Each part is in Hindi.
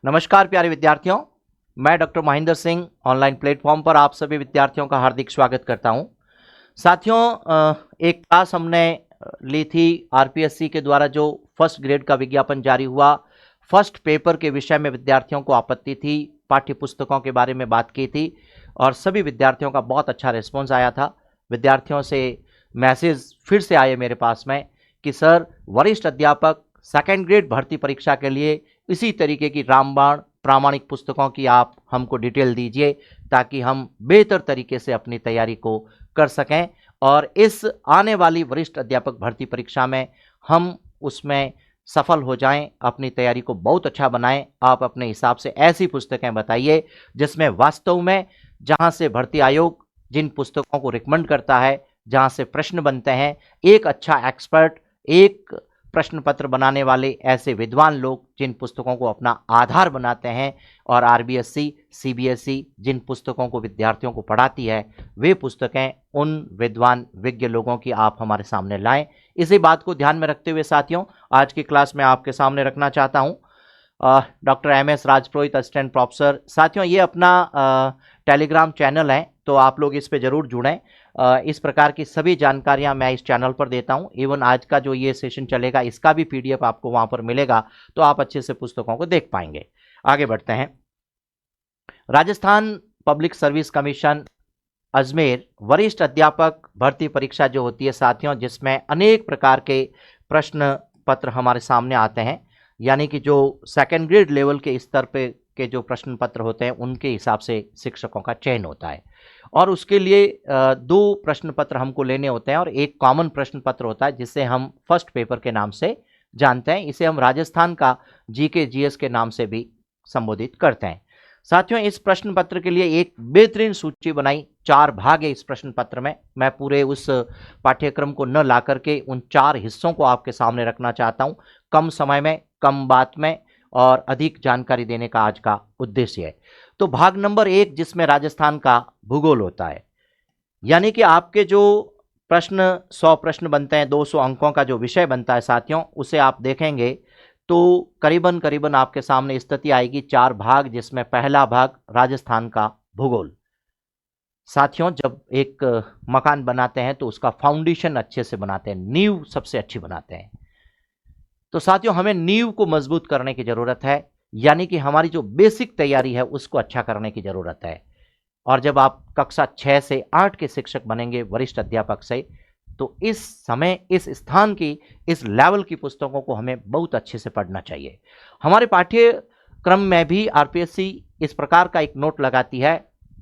नमस्कार प्यारे विद्यार्थियों, मैं doctor Mahendra Singh online platform पर आप सभी विद्यार्थियों का हार्दिक स्वागत करता हूं। साथियों, एक क्लास हमने ली थी आरपीएससी के द्वारा जो फर्स्ट ग्रेड का विज्ञापन जारी हुआ। फर्स्ट पेपर के विषय में विद्यार्थियों को आपत्ति थी, पाठ्य पुस्तकों के बारे में बात की थी और सभी विद्यार्थियों का बहुत अच्छा रिस्पॉन्स आया था। विद्यार्थियों से मैसेज फिर से आए मेरे पास में कि सर, वरिष्ठ अध्यापक सेकेंड ग्रेड भर्ती परीक्षा के लिए इसी तरीके की रामबाण प्रामाणिक पुस्तकों की आप हमको डिटेल दीजिए ताकि हम बेहतर तरीके से अपनी तैयारी को कर सकें और इस आने वाली वरिष्ठ अध्यापक भर्ती परीक्षा में हम उसमें सफल हो जाएं, अपनी तैयारी को बहुत अच्छा बनाएं। आप अपने हिसाब से ऐसी पुस्तकें बताइए जिसमें वास्तव में जहां से भर्ती आयोग जिन पुस्तकों को रिकमेंड करता है, जहां से प्रश्न बनते हैं, एक अच्छा एक्सपर्ट, एक प्रश्न पत्र बनाने वाले ऐसे विद्वान लोग जिन पुस्तकों को अपना आधार बनाते हैं और आरबीएससी सीबीएसई जिन पुस्तकों को विद्यार्थियों को पढ़ाती है, वे पुस्तकें उन विद्वान विज्ञ लोगों की आप हमारे सामने लाएं। इसी बात को ध्यान में रखते हुए साथियों, आज की क्लास में आपके सामने रखना चाहता हूं डॉक्टर एमएस राजपुरोहित, असिस्टेंट प्रोफेसर। साथियों, ये अपना टेलीग्राम चैनल है, तो आप लोग इस पे जरूर जुड़ें। इस प्रकार की सभी जानकारियां मैं इस चैनल पर देता हूं। इवन आज का जो ये सेशन चलेगा इसका भी पीडीएफ आपको वहां पर मिलेगा, तो आप अच्छे से पुस्तकों को देख पाएंगे। आगे बढ़ते हैं। Rajasthan public service commission Ajmer वरिष्ठ अध्यापक भर्ती परीक्षा जो होती है साथियों, जिसमें अनेक प्रकार के प्रश्न पत्र हमारे सामने आते हैं, यानी कि जो सेकेंड ग्रेड लेवल के स्तर पे के जो प्रश्न पत्र होते हैं उनके हिसाब से शिक्षकों का चयन होता है और उसके लिए दो प्रश्न पत्र हमको लेने होते हैं और एक कॉमन प्रश्न पत्र होता है जिसे हम फर्स्ट पेपर के नाम से जानते हैं। इसे हम राजस्थान का जीके जीएस के नाम से भी संबोधित करते हैं। साथियों, इस प्रश्न पत्र के लिए एक बेहतरीन सूची बनाई, 4 भाग है इस प्रश्न पत्र में। मैं पूरे उस पाठ्यक्रम को न ला करके उन 4 हिस्सों को आपके सामने रखना चाहता हूं, कम समय में, कम बात में और अधिक जानकारी देने का आज का उद्देश्य है। तो भाग नंबर 1 जिसमें राजस्थान का भूगोल होता है, यानी कि आपके जो प्रश्न 100 प्रश्न बनते हैं, 200 अंकों का जो विषय बनता है साथियों, उसे आप देखेंगे तो करीबन आपके सामने स्थिति आएगी 4 भाग, जिसमें पहला भाग राजस्थान का भूगोल। साथियों, जब एक मकान बनाते हैं तो उसका फाउंडेशन अच्छे से बनाते हैं, नींव सबसे अच्छी बनाते हैं। तो साथियों, हमें नींव को मजबूत करने की जरूरत है, यानी कि हमारी जो बेसिक तैयारी है उसको अच्छा करने की जरूरत है। और जब आप कक्षा 6 से 8 के शिक्षक बनेंगे वरिष्ठ अध्यापक से, तो इस समय इस स्थान की इस लेवल की पुस्तकों को हमें बहुत अच्छे से पढ़ना चाहिए। हमारे पाठ्यक्रम में भी आरपीएससी इस प्रकार का एक नोट लगाती है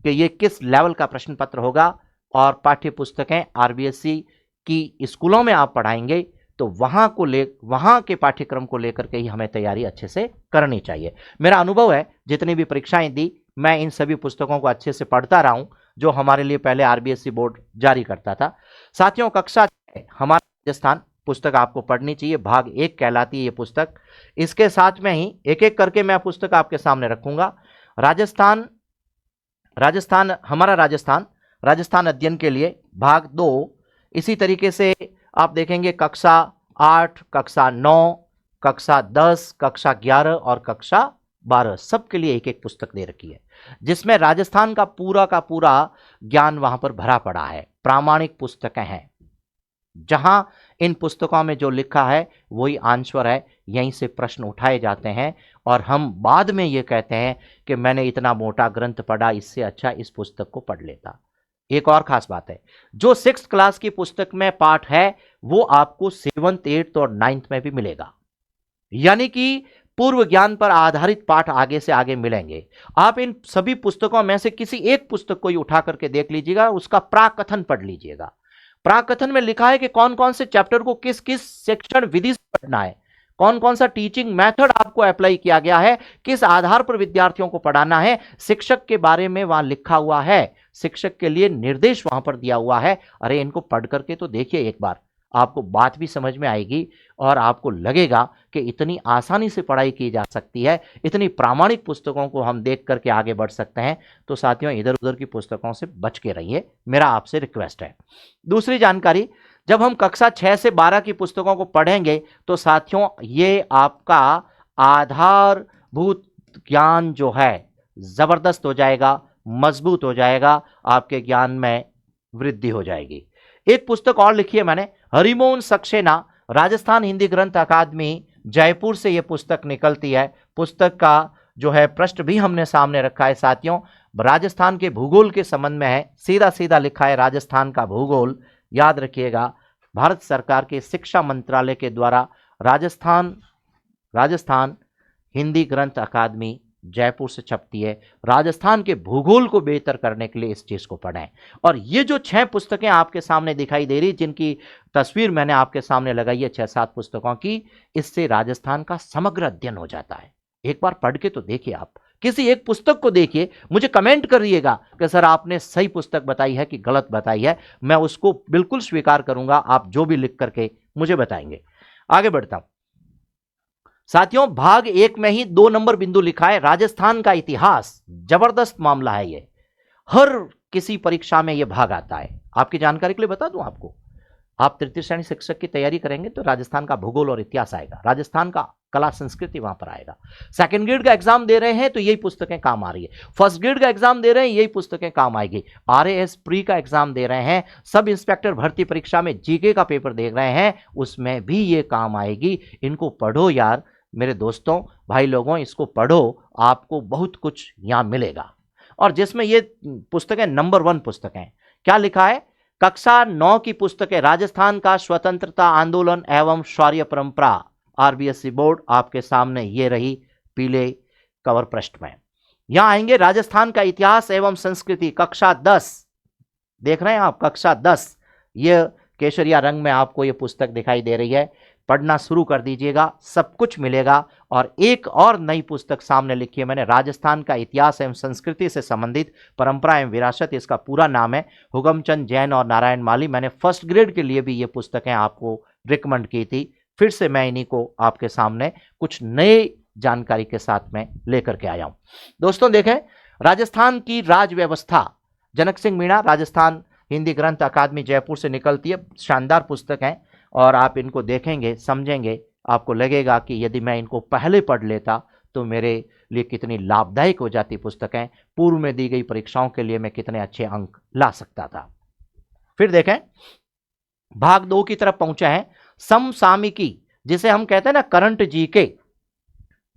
कि ये किस लेवल का प्रश्न पत्र होगा और पाठ्य पुस्तकें आरबीएससी की स्कूलों में आप पढ़ाएंगे तो वहां के पाठ्यक्रम को लेकर के ही हमें तैयारी अच्छे से करनी चाहिए। मेरा अनुभव है, जितनी भी परीक्षाएं दी मैं इन सभी पुस्तकों को अच्छे से पढ़ता रहा हूं जो हमारे लिए पहले आरबीएससी बोर्ड जारी करता था। साथियों, कक्षा 6 हमारा राजस्थान पुस्तक आपको पढ़नी चाहिए, भाग 1 कहलाती है ये पुस्तक। इसके साथ में ही एक एक करके मैं पुस्तक आपके सामने रखूंगा। राजस्थान अध्ययन के लिए भाग 2। इसी तरीके से आप देखेंगे कक्षा 8, कक्षा 9, कक्षा 10, कक्षा 11 और कक्षा 12 सबके लिए एक एक पुस्तक दे रखी है, जिसमें राजस्थान का पूरा ज्ञान वहां पर भरा पड़ा है। प्रामाणिक पुस्तकें हैं, जहां इन पुस्तकों में जो लिखा है वही आंसर है, यहीं से प्रश्न उठाए जाते हैं और हम बाद में ये कहते हैं कि मैंने इतना मोटा ग्रंथ पढ़ा, इससे अच्छा इस पुस्तक को पढ़ लेता। एक और खास बात है, जो 6th क्लास की पुस्तक में पाठ है वो आपको 7th, 8th और 9th में भी मिलेगा, यानी कि पूर्व ज्ञान पर आधारित पाठ आगे से आगे मिलेंगे। आप इन सभी पुस्तकों में से किसी एक पुस्तक को ही उठा करके देख लीजिएगा, उसका प्राकथन पढ़ लीजिएगा। प्राकथन में लिखा है कि कौन कौन से चैप्टर को किस किस शिक्षण विधि से पढ़ना है, कौन कौन सा टीचिंग मेथड आपको अप्लाई किया गया है, किस आधार पर विद्यार्थियों को पढ़ाना है, शिक्षक के बारे में वहां लिखा हुआ है, शिक्षक के लिए निर्देश वहां पर दिया हुआ है। अरे इनको पढ़ करके तो देखिए एक बार, आपको बात भी समझ में आएगी और आपको लगेगा कि इतनी आसानी से पढ़ाई की जा सकती है, इतनी प्रामाणिक पुस्तकों को हम देख करके आगे बढ़ सकते हैं। तो साथियों, इधर उधर की पुस्तकों से बच के रहिए, मेरा आपसे रिक्वेस्ट है। दूसरी जानकारी, जब हम कक्षा 6 से 12 की पुस्तकों को पढ़ेंगे तो साथियों ये आपका आधारभूत ज्ञान जो है जबरदस्त हो जाएगा, मजबूत हो जाएगा, आपके ज्ञान में वृद्धि हो जाएगी। एक पुस्तक और लिखी है मैंने, हरिमोहन सक्सेना, राजस्थान हिंदी ग्रंथ अकादमी जयपुर से यह पुस्तक निकलती है। पुस्तक का जो है पृष्ठ भी हमने सामने रखा है साथियों, राजस्थान के भूगोल के संबंध में है, सीधा सीधा लिखा है राजस्थान का भूगोल। याद रखिएगा, भारत सरकार के शिक्षा मंत्रालय के द्वारा राजस्थान हिंदी ग्रंथ अकादमी जयपुर से छपती है। राजस्थान के भूगोल को बेहतर करने के लिए इस चीज को पढ़ें। और ये जो 6 पुस्तकें आपके सामने दिखाई दे रही, जिनकी तस्वीर मैंने आपके सामने लगाई है 6-7 पुस्तकों की, इससे राजस्थान का समग्र अध्ययन हो जाता है। एक बार पढ़ के तो देखिए, आप किसी एक पुस्तक को देखिए, मुझे कमेंट करिएगा कि सर आपने सही पुस्तक बताई है कि गलत बताई है, मैं उसको बिल्कुल स्वीकार करूंगा, आप जो भी लिख करके मुझे बताएंगे। आगे बढ़ता हूं साथियों, भाग 1 में ही 2 नंबर बिंदु लिखा है, राजस्थान का इतिहास। जबरदस्त मामला है ये, हर किसी परीक्षा में ये भाग आता है। आपकी जानकारी के लिए बता दूं आपको, आप तृतीय श्रेणी शिक्षक की तैयारी करेंगे तो राजस्थान का भूगोल और इतिहास आएगा, राजस्थान का कला संस्कृति वहां पर आएगा। सेकंड ग्रेड का एग्जाम दे रहे हैं तो यही पुस्तकें काम आ रही है, फर्स्ट ग्रेड का एग्जाम दे रहे हैं यही पुस्तकें काम आएगी, RAS प्री का एग्जाम दे रहे हैं, सब इंस्पेक्टर भर्ती परीक्षा में जीके का पेपर दे रहे हैं, उसमें भी ये काम आएगी। इनको पढ़ो यार मेरे दोस्तों, भाई लोगों, इसको पढ़ो, आपको बहुत कुछ यहां मिलेगा। और जिसमें ये पुस्तकें नंबर 1 पुस्तकें, क्या लिखा है, कक्षा 9 की पुस्तकें, राजस्थान का स्वतंत्रता आंदोलन एवं शौर्य परंपरा, RBSC बोर्ड आपके सामने ये रही पीले कवर पृष्ठ में। यहां आएंगे राजस्थान का इतिहास एवं संस्कृति, कक्षा 10, देख रहे हैं आप, कक्षा 10, ये केसरिया रंग में आपको ये पुस्तक दिखाई दे रही है, पढ़ना शुरू कर दीजिएगा, सब कुछ मिलेगा। और एक और नई पुस्तक सामने लिखी है मैंने, राजस्थान का इतिहास एवं संस्कृति से संबंधित परंपरा एवं विरासत, इसका पूरा नाम है हुकमचंद जैन और नारायण माली। मैंने फर्स्ट ग्रेड के लिए भी ये पुस्तकें आपको रिकमेंड की थी, फिर से मैं इन्हीं को आपके सामने कुछ नए जानकारी के साथ में लेकर के आया हूं। दोस्तों देखें, राजस्थान की राज व्यवस्था, जनक सिंह मीणा, राजस्थान हिंदी ग्रंथ अकादमी जयपुर से निकलती है, शानदार पुस्तक है और आप इनको देखेंगे, समझेंगे, आपको लगेगा कि यदि मैं इनको पहले पढ़ लेता तो मेरे लिए कितनी लाभदायक हो जाती पुस्तकें, पूर्व में दी गई परीक्षाओं के लिए मैं कितने अच्छे अंक ला सकता था। फिर देखें, भाग 2 की तरफ पहुंचे हैं, समसामयिकी, जिसे हम कहते हैं ना करंट जीके,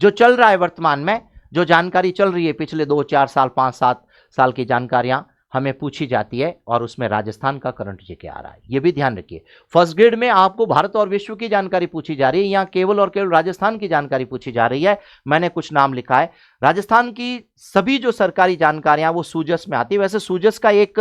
जो चल रहा है वर्तमान में, जो जानकारी चल रही है पिछले 2-4 साल 5-7 साल की जानकारियां हमें पूछी जाती है, और उसमें राजस्थान का करंट जीके आ रहा है, यह भी ध्यान रखिए। फर्स्ट ग्रेड में आपको भारत और विश्व की जानकारी पूछी जा रही है, यहां केवल और केवल राजस्थान की जानकारी पूछी जा रही है। मैंने कुछ नाम लिखा है, राजस्थान की सभी जो सरकारी जानकारियां वो सूजस में आती है। वैसे सूजस का एक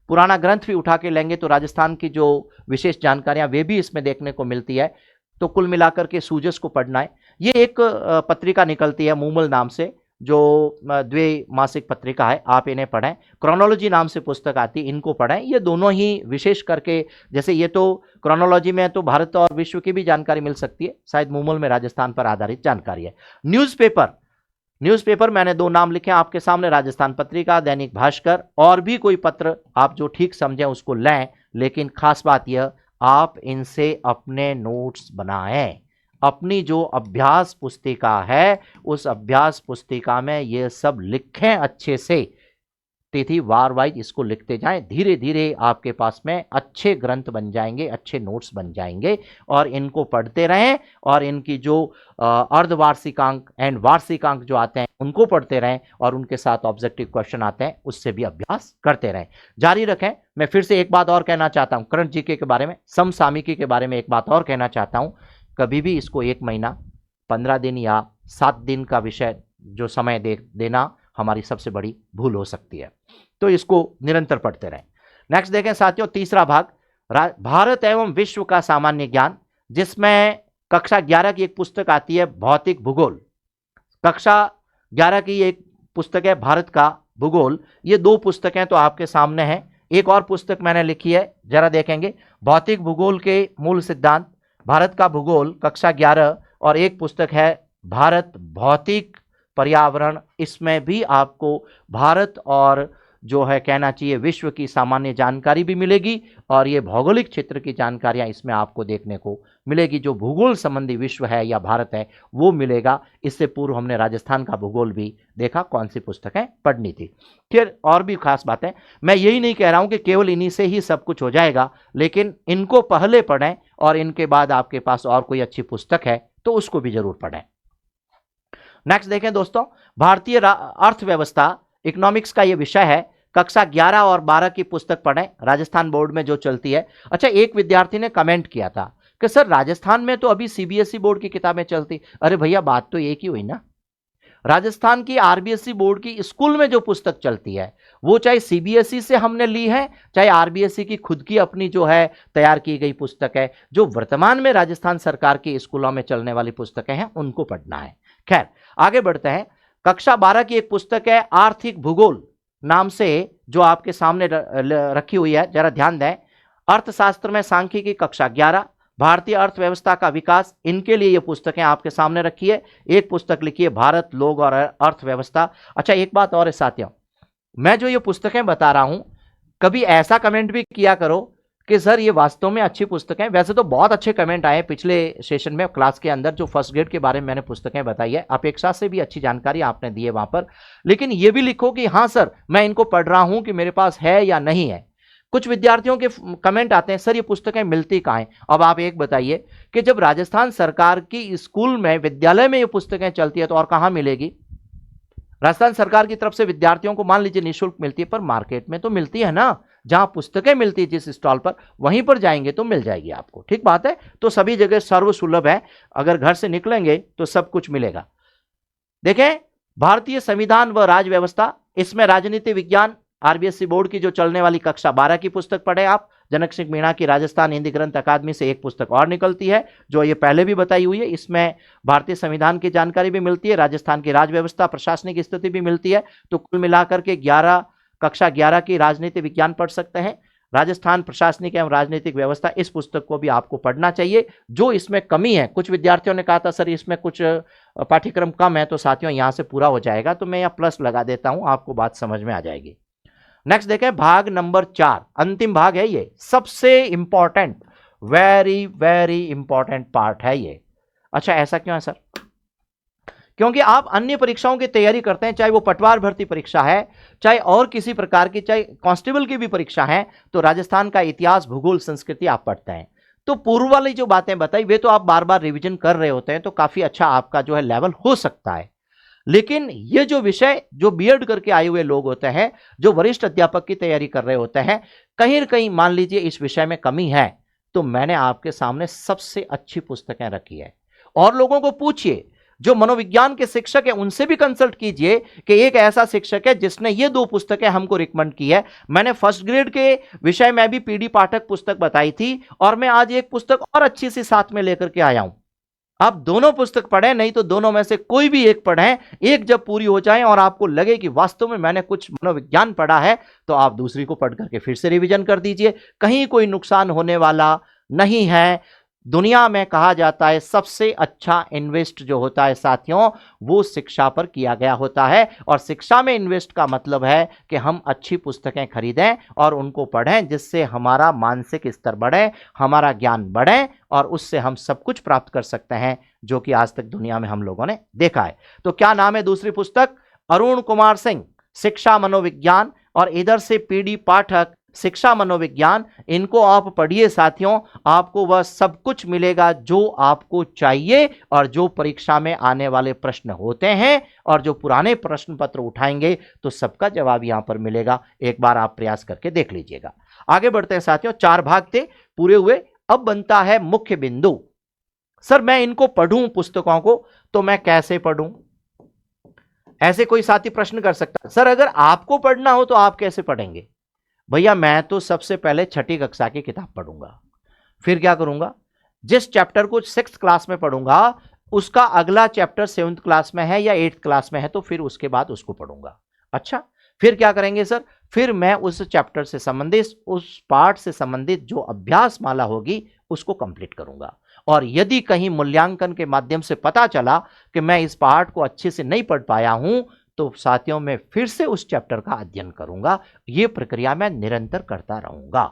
पुराना ग्रंथ भी उठा के लेंगे तो राजस्थान की जो विशेष जानकारियां वे भी इसमें देखने को मिलती है। तो कुल मिलाकर के सूजस को पढ़ना है। ये एक पत्रिका निकलती है मूमल नाम से, जो द्विमासिक पत्रिका है, आप इन्हें पढ़ें। क्रोनोलॉजी नाम से पुस्तक आती है, इनको पढ़ें। ये दोनों ही विशेष करके, जैसे ये तो क्रोनोलॉजी में तो भारत और विश्व की भी जानकारी मिल सकती है, शायद मूमल में राजस्थान पर आधारित जानकारी है। न्यूज़पेपर मैंने 2 नाम लिखे आपके सामने, राजस्थान पत्रिका, दैनिक भास्कर, और भी कोई पत्र आप जो ठीक समझें उसको लें, लेकिन खास बात यह, आप इनसे अपने नोट्स बनाएं। अपनी जो अभ्यास पुस्तिका है उस अभ्यास पुस्तिका में ये सब लिखें अच्छे से, तिथि वार वाइज इसको लिखते जाएं। धीरे धीरे आपके पास में अच्छे ग्रंथ बन जाएंगे, अच्छे नोट्स बन जाएंगे, और इनको पढ़ते रहें। और इनकी जो अर्धवार्षिकांक एंड वार्षिकांक जो आते हैं उनको पढ़ते रहें, और उनके साथ ऑब्जेक्टिव क्वेश्चन आते हैं उससे भी अभ्यास करते रहें। जारी रखें। मैं फिर से एक बात और कहना चाहता हूं करंट जीके के बारे में, समसामयिकी के बारे में एक बात और कहना चाहता हूं। कभी भी इसको 1 महीना, 15 दिन या 7 दिन का विषय जो समय देना हमारी सबसे बड़ी भूल हो सकती है, तो इसको निरंतर पढ़ते रहें। नेक्स्ट देखें साथियों, तीसरा भाग, भारत एवं विश्व का सामान्य ज्ञान, जिसमें कक्षा 11 की एक पुस्तक आती है भौतिक भूगोल। कक्षा 11 की एक पुस्तक है भारत का भूगोल। ये 2 पुस्तकें तो आपके सामने हैं। एक और पुस्तक मैंने लिखी है, जरा देखेंगे, भौतिक भूगोल के मूल सिद्धांत, भारत का भूगोल कक्षा 11, और एक पुस्तक है भारत भौतिक पर्यावरण। इसमें भी आपको भारत और जो है कहना चाहिए विश्व की सामान्य जानकारी भी मिलेगी, और ये भौगोलिक क्षेत्र की जानकारियां इसमें आपको देखने को मिलेगी, जो भूगोल संबंधी विश्व है या भारत है वो मिलेगा। इससे पूर्व हमने राजस्थान का भूगोल भी देखा, कौन सी पुस्तकें पढ़नी थी। फिर और भी खास बातें, मैं यही नहीं कह रहा हूं कि केवल इन्हीं से ही सब कुछ हो जाएगा, लेकिन इनको पहले पढ़ें और इनके बाद आपके पास और कोई अच्छी पुस्तक है तो उसको भी जरूर पढ़ें। नेक्स्ट देखें दोस्तों, भारतीय अर्थव्यवस्था, इकोनॉमिक्स का यह विषय है। कक्षा 11 और 12 की पुस्तक पढ़ें, राजस्थान बोर्ड में जो चलती है। अच्छा, एक विद्यार्थी ने कमेंट किया था कि सर राजस्थान में तो अभी सीबीएसई बोर्ड की किताबें चलती। अरे भैया, बात तो एक ही हुई ना। राजस्थान की आरबीएसई बोर्ड की स्कूल में जो पुस्तक चलती है वो चाहे सीबीएसई से हमने ली है, चाहे आरबीएसई की खुद की अपनी जो है तैयार की गई पुस्तक है, जो वर्तमान में राजस्थान सरकार के स्कूलों में चलने वाली पुस्तकें हैं उनको पढ़ना है। खैर, आगे बढ़ते हैं। कक्षा 12 की एक पुस्तक है आर्थिक भूगोल नाम से, जो आपके सामने रखी हुई है, जरा ध्यान दें। अर्थशास्त्र में सांख्यिकी कक्षा 11, भारतीय अर्थव्यवस्था का विकास, इनके लिए ये पुस्तकें आपके सामने रखी है। एक पुस्तक लिखी है भारत, लोग और अर्थव्यवस्था। अच्छा, एक बात और है साथियों, मैं जो ये पुस्तकें बता रहा हूं, कभी ऐसा कमेंट भी किया करो कि सर ये वास्तव में अच्छी पुस्तकें। वैसे तो बहुत अच्छे कमेंट आए पिछले सेशन में क्लास के अंदर, जो फर्स्ट ग्रेड के बारे में मैंने पुस्तकें बताई है, अपेक्षा से भी अच्छी जानकारी आपने दी है वहां पर। लेकिन ये भी लिखो कि हाँ सर मैं इनको पढ़ रहा हूं, कि मेरे पास है या नहीं है। कुछ विद्यार्थियों के कमेंट आते हैं, सर ये पुस्तकें मिलती कहाँ हैं। अब आप एक बताइए कि जब राजस्थान सरकार की स्कूल में, विद्यालय में ये पुस्तकें चलती है तो और कहाँ मिलेगी। राजस्थान सरकार की तरफ से विद्यार्थियों को मान लीजिए निःशुल्क मिलती है, पर मार्केट में तो मिलती है ना। जहां पुस्तकें मिलती है जिस स्टॉल पर, वहीं पर जाएंगे तो मिल जाएगी आपको। ठीक बात है। तो सभी जगह सर्वसुलभ है, अगर घर से निकलेंगे तो सब कुछ मिलेगा। देखें, भारतीय संविधान व राज्य व्यवस्था, इसमें राजनीति विज्ञान, आरबीएसई बोर्ड की जो चलने वाली कक्षा 12 की पुस्तक पढ़े आप। जनक सिंह मीणा की राजस्थान हिंदी ग्रंथ अकादमी से एक पुस्तक और निकलती है, जो ये पहले भी बताई हुई है। इसमें भारतीय संविधान की जानकारी भी मिलती है, राजस्थान की राज्य व्यवस्था, प्रशासनिक स्थिति भी मिलती है। तो कुल मिलाकर के कक्षा 11 की राजनीति विज्ञान पढ़ सकते हैं। राजस्थान प्रशासनिक एवं राजनीतिक व्यवस्था, इस पुस्तक को भी आपको पढ़ना चाहिए। जो इसमें कमी है, कुछ विद्यार्थियों ने कहा था सर इसमें कुछ पाठ्यक्रम कम है, तो साथियों यहां से पूरा हो जाएगा, तो मैं यहां प्लस लगा देता हूं, आपको बात समझ में आ जाएगी। नेक्स्ट देखें, भाग नंबर 4, अंतिम भाग है ये, सबसे important, very very important part है ये। अच्छा, ऐसा क्यों है सर? क्योंकि आप अन्य परीक्षाओं की तैयारी करते हैं, चाहे वो पटवार भर्ती परीक्षा है, चाहे और किसी प्रकार की, चाहे कांस्टेबल की भी परीक्षा है, तो राजस्थान का इतिहास, भूगोल, संस्कृति आप पढ़ते हैं। तो पूर्व वाली जो बातें बताई वे तो आप बार बार रिवीजन कर रहे होते हैं, तो काफी अच्छा आपका जो है लेवल हो सकता है। लेकिन ये जो विषय, जो बीएड करके आए हुए लोग होते हैं, जो वरिष्ठ अध्यापक की तैयारी कर रहे होते हैं, कहीं न कहीं मान लीजिए इस विषय में कमी है, तो मैंने आपके सामने सबसे अच्छी पुस्तकें रखी है। और लोगों को पूछिए, जो मनोविज्ञान के शिक्षक है उनसे भी कंसल्ट कीजिए कि एक ऐसा शिक्षक है जिसने ये 2 पुस्तकें हमको रिकमेंड की है। मैंने फर्स्ट ग्रेड के विषय में भी पीडी पाठक पुस्तक बताई थी, और मैं आज एक पुस्तक और अच्छी सी साथ में लेकर के आया हूं। आप दोनों पुस्तक पढ़ें, नहीं तो दोनों में से कोई भी एक पढ़ें। एक जब पूरी हो जाए और आपको लगे कि वास्तव में मैंने कुछ मनोविज्ञान पढ़ा है, तो आप दूसरी को पढ़ करके फिर से रिवीजन कर दीजिए, कहीं कोई नुकसान होने वाला नहीं है। दुनिया में कहा जाता है सबसे अच्छा इन्वेस्ट जो होता है साथियों, वो शिक्षा पर किया गया होता है। और शिक्षा में इन्वेस्ट का मतलब है कि हम अच्छी पुस्तकें खरीदें और उनको पढ़ें, जिससे हमारा मानसिक स्तर बढ़े, हमारा ज्ञान बढ़े, और उससे हम सब कुछ प्राप्त कर सकते हैं, जो कि आज तक दुनिया में हम लोगों ने देखा है। तो क्या नाम है दूसरी पुस्तक? अरुण कुमार सिंह, शिक्षा मनोविज्ञान, और इधर से पीडी पाठक, शिक्षा मनोविज्ञान। इनको आप पढ़िए साथियों, आपको वह सब कुछ मिलेगा जो आपको चाहिए, और जो परीक्षा में आने वाले प्रश्न होते हैं और जो पुराने प्रश्न पत्र उठाएंगे तो सबका जवाब यहां पर मिलेगा। एक बार आप प्रयास करके देख लीजिएगा। आगे बढ़ते हैं साथियों, 4 भाग थे पूरे हुए। अब बनता है मुख्य बिंदु। सर मैं इनको पढ़ूं पुस्तकों को, तो मैं कैसे पढ़ूं? ऐसे कोई साथी प्रश्न कर सकता है, सर अगर आपको पढ़ना हो तो आप कैसे पढ़ेंगे? भैया मैं तो सबसे पहले 6ठी कक्षा की किताब पढ़ूंगा, फिर क्या करूंगा, जिस चैप्टर को 6th क्लास में पढ़ूंगा उसका अगला चैप्टर 7th क्लास में है या 8th क्लास में है, तो फिर उसके बाद उसको पढ़ूंगा। अच्छा, फिर क्या करेंगे सर? फिर मैं उस चैप्टर से संबंधित, उस पार्ट से संबंधित जो अभ्यास माला होगी उसको कंप्लीट करूंगा। और यदि कहीं मूल्यांकन के माध्यम से पता चला कि मैं इस पार्ट को अच्छे से नहीं पढ़ पाया हूं, तो साथियों मैं फिर से उस चैप्टर का अध्ययन करूंगा। यह प्रक्रिया मैं निरंतर करता रहूंगा।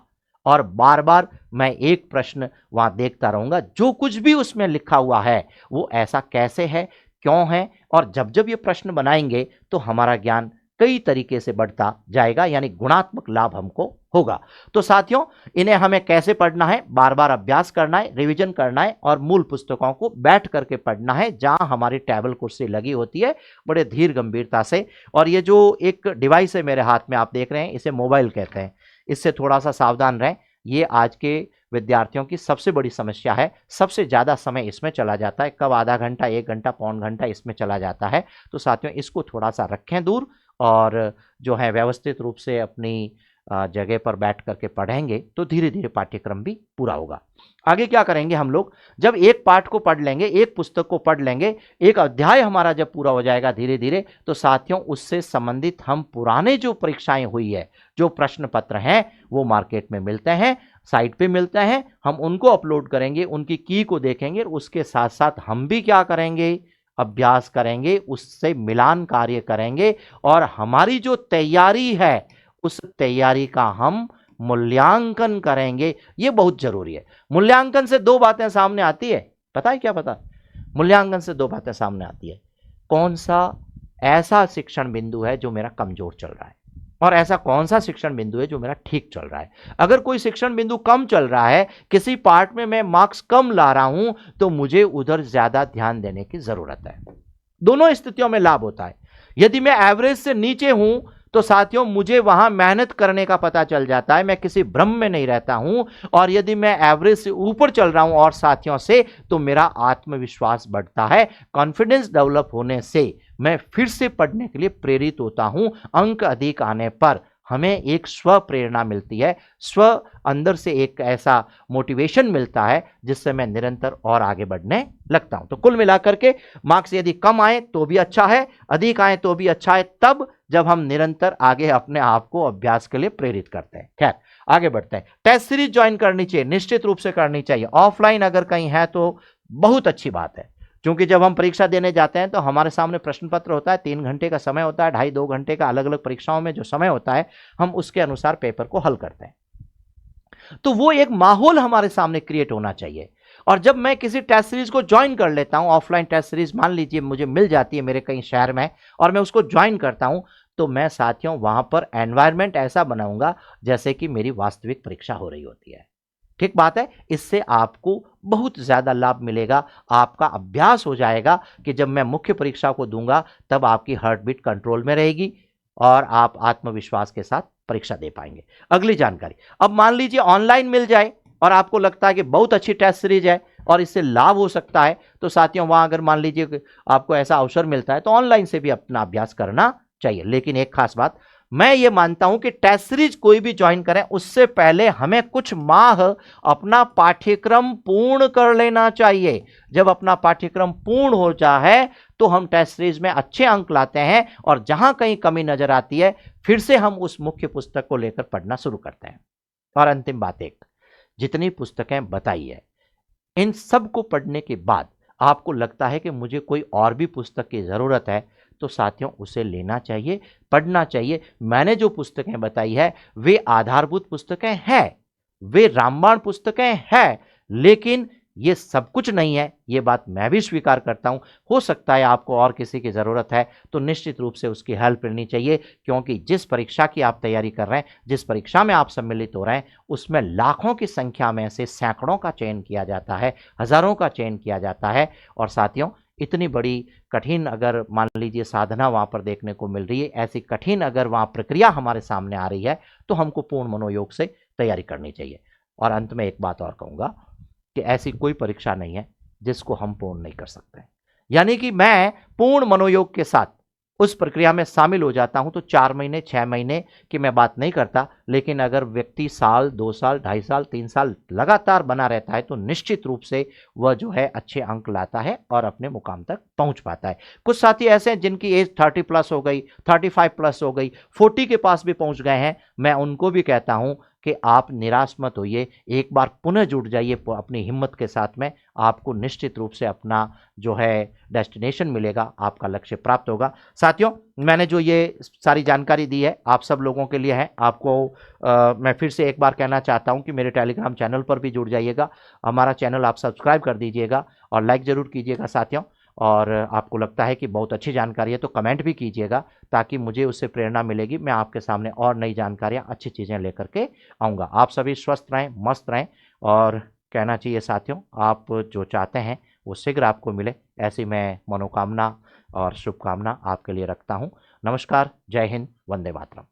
और बार बार मैं एक प्रश्न वहां देखता रहूंगा, जो कुछ भी उसमें लिखा हुआ है वो ऐसा कैसे है, क्यों है। और जब जब ये प्रश्न बनाएंगे तो हमारा ज्ञान कई तरीके से बढ़ता जाएगा, यानी गुणात्मक लाभ हमको होगा। तो साथियों, इन्हें हमें कैसे पढ़ना है, बार बार अभ्यास करना है, रिवीजन करना है और मूल पुस्तकों को बैठ करके पढ़ना है, जहां हमारी टेबल कुर्सी लगी होती है बड़े धीर गंभीरता से। और ये जो एक डिवाइस है मेरे हाथ में आप देख रहे हैं, इसे मोबाइल कहते हैं, इससे थोड़ा सा सावधान रहें। ये आज के विद्यार्थियों की सबसे बड़ी समस्या है, सबसे ज्यादा समय इसमें चला जाता है, कब आधा घंटा, 1 घंटा, पौन घंटा इसमें चला जाता है। तो साथियों, इसको थोड़ा सा रखें दूर और जो है व्यवस्थित रूप से अपनी जगह पर बैठ करके पढ़ेंगे तो धीरे धीरे पाठ्यक्रम भी पूरा होगा। आगे क्या करेंगे हम लोग, जब एक पाठ को पढ़ लेंगे, एक पुस्तक को पढ़ लेंगे, एक अध्याय हमारा जब पूरा हो जाएगा धीरे धीरे, तो साथियों उससे संबंधित हम पुराने जो परीक्षाएं हुई है, जो प्रश्न पत्र हैं, वो मार्केट में मिलते हैं, साइट पे मिलते हैं, हम उनको अपलोड करेंगे, उनकी की को देखेंगे और उसके साथ साथ हम भी क्या करेंगे, अभ्यास करेंगे, उससे मिलान कार्य करेंगे और हमारी जो तैयारी है उस तैयारी का हम मूल्यांकन करेंगे। ये बहुत जरूरी है। मूल्यांकन से दो बातें सामने आती है, पता है क्या पता? मूल्यांकन से दो बातें सामने आती है। कौन सा ऐसा शिक्षण बिंदु है जो मेरा कमजोर चल रहा है और ऐसा कौन सा शिक्षण बिंदु है जो मेरा ठीक चल रहा है। अगर कोई शिक्षण बिंदु कम चल रहा है, किसी पार्ट में मैं मार्क्स कम ला रहा हूं, तो मुझे उधर ज्यादा ध्यान देने की जरूरत है। दोनों स्थितियों में लाभ होता है। यदि मैं एवरेज से नीचे हूं तो साथियों मुझे वहां मेहनत करने का पता चल जाता है, मैं किसी भ्रम में नहीं रहता हूं। और यदि मैं एवरेज से ऊपर चल रहा हूं और साथियों से, तो मेरा आत्मविश्वास बढ़ता है, कॉन्फिडेंस डेवलप होने से मैं फिर से पढ़ने के लिए प्रेरित होता हूं। अंक अधिक आने पर हमें एक स्व प्रेरणा मिलती है, स्व अंदर से एक ऐसा मोटिवेशन मिलता है जिससे मैं निरंतर और आगे बढ़ने लगता हूं। तो कुल मिलाकर के मार्क्स यदि कम आए तो भी अच्छा है, अधिक आए तो भी अच्छा है, तब जब हम निरंतर आगे अपने आप को अभ्यास के लिए प्रेरित करते हैं। खैर, आगे बढ़ते हैं। टेस्ट सीरीज ज्वाइन करनी चाहिए, निश्चित रूप से करनी चाहिए। ऑफलाइन अगर कहीं है तो बहुत अच्छी बात है, क्योंकि जब हम परीक्षा देने जाते हैं तो हमारे सामने प्रश्न पत्र होता है, 3 घंटे का समय होता है, 2.5-2 घंटे का अलग अलग परीक्षाओं में जो समय होता है, हम उसके अनुसार पेपर को हल करते हैं। तो वो एक माहौल हमारे सामने क्रिएट होना चाहिए। और जब मैं किसी टेस्ट सीरीज को ज्वाइन कर लेता हूं, ऑफलाइन टेस्ट सीरीज मान लीजिए मुझे मिल जाती है मेरे कहीं शहर में, और मैं उसको ज्वाइन करता हूं, तो मैं साथियों वहां पर एनवायरमेंट ऐसा बनाऊंगा जैसे कि मेरी वास्तविक परीक्षा हो रही होती है। ठीक बात है। इससे आपको बहुत ज्यादा लाभ मिलेगा, आपका अभ्यास हो जाएगा कि जब मैं मुख्य परीक्षा को दूंगा तब आपकी हार्ट बीट कंट्रोल में रहेगी और आप आत्मविश्वास के साथ परीक्षा दे पाएंगे। अगली जानकारी, अब मान लीजिए ऑनलाइन मिल जाए और आपको लगता है कि बहुत अच्छी टेस्ट सीरीज है और इससे लाभ हो सकता है, तो साथियों वहां अगर मान लीजिए आपको ऐसा अवसर मिलता है तो ऑनलाइन से भी अपना अभ्यास करना चाहिए। लेकिन एक खास बात, मैं ये मानता हूं कि टेस्ट सीरीज कोई भी ज्वाइन करें उससे पहले हमें कुछ माह अपना पाठ्यक्रम पूर्ण कर लेना चाहिए। जब अपना पाठ्यक्रम पूर्ण हो जाए तो हम टेस्ट सीरीज में अच्छे अंक लाते हैं और जहां कहीं कमी नजर आती है फिर से हम उस मुख्य पुस्तक को लेकर पढ़ना शुरू करते हैं। और अंतिम बात, एक जितनी पुस्तकें बताई है, इन सब को पढ़ने के बाद आपको लगता है कि मुझे कोई और भी पुस्तक की जरूरत है, तो साथियों उसे लेना चाहिए, पढ़ना चाहिए। मैंने जो पुस्तकें बताई है वे आधारभूत पुस्तकें हैं, वे रामबाण पुस्तकें हैं, लेकिन ये सब कुछ नहीं है, ये बात मैं भी स्वीकार करता हूं। हो सकता है आपको और किसी की जरूरत है तो निश्चित रूप से उसकी हेल्प लेनी चाहिए, क्योंकि जिस परीक्षा की आप तैयारी कर रहे हैं, जिस परीक्षा में आप सम्मिलित हो रहे हैं, उसमें लाखों की संख्या में से सैकड़ों का चयन किया जाता है, हजारों का चयन किया जाता है। और साथियों, इतनी बड़ी कठिन अगर मान लीजिए साधना वहां पर देखने को मिल रही है, ऐसी कठिन अगर वहां प्रक्रिया हमारे सामने आ रही है, तो हमको पूर्ण मनोयोग से तैयारी करनी चाहिए। और अंत में एक बात और कहूंगा कि ऐसी कोई परीक्षा नहीं है जिसको हम पूर्ण नहीं कर सकते। यानी कि मैं पूर्ण मनोयोग के साथ उस प्रक्रिया में शामिल हो जाता हूं तो 4 महीने 6 महीने की मैं बात नहीं करता, लेकिन अगर व्यक्ति साल 2 साल 2.5 साल 3 साल लगातार बना रहता है तो निश्चित रूप से वह जो है अच्छे अंक लाता है और अपने मुकाम तक पहुंच पाता है। कुछ साथी ऐसे हैं जिनकी एज 30 प्लस हो गई, 35 प्लस हो गई, 40 के पास भी पहुंच गए हैं। मैं उनको भी कहता हूं कि आप निराश मत होइए, एक बार पुनः जुट जाइए अपनी हिम्मत के साथ में, आपको निश्चित रूप से अपना जो है डेस्टिनेशन मिलेगा, आपका लक्ष्य प्राप्त होगा। साथियों, मैंने जो ये सारी जानकारी दी है आप सब लोगों के लिए है। आपको मैं फिर से एक बार कहना चाहता हूं कि मेरे टेलीग्राम चैनल पर भी जुड़ जाइएगा, हमारा चैनल आप सब्सक्राइब कर दीजिएगा और लाइक ज़रूर कीजिएगा साथियों। और आपको लगता है कि बहुत अच्छी जानकारी है तो कमेंट भी कीजिएगा, ताकि मुझे उससे प्रेरणा मिलेगी, मैं आपके सामने और नई जानकारियाँ, अच्छी चीज़ें लेकर के आऊँगा। आप सभी स्वस्थ रहें, मस्त रहें, और कहना चाहिए साथियों, आप जो चाहते हैं वो शीघ्र आपको मिले, ऐसी मैं मनोकामना और शुभकामना आपके लिए रखता हूँ। नमस्कार, जय हिंद, वंदे मातरम।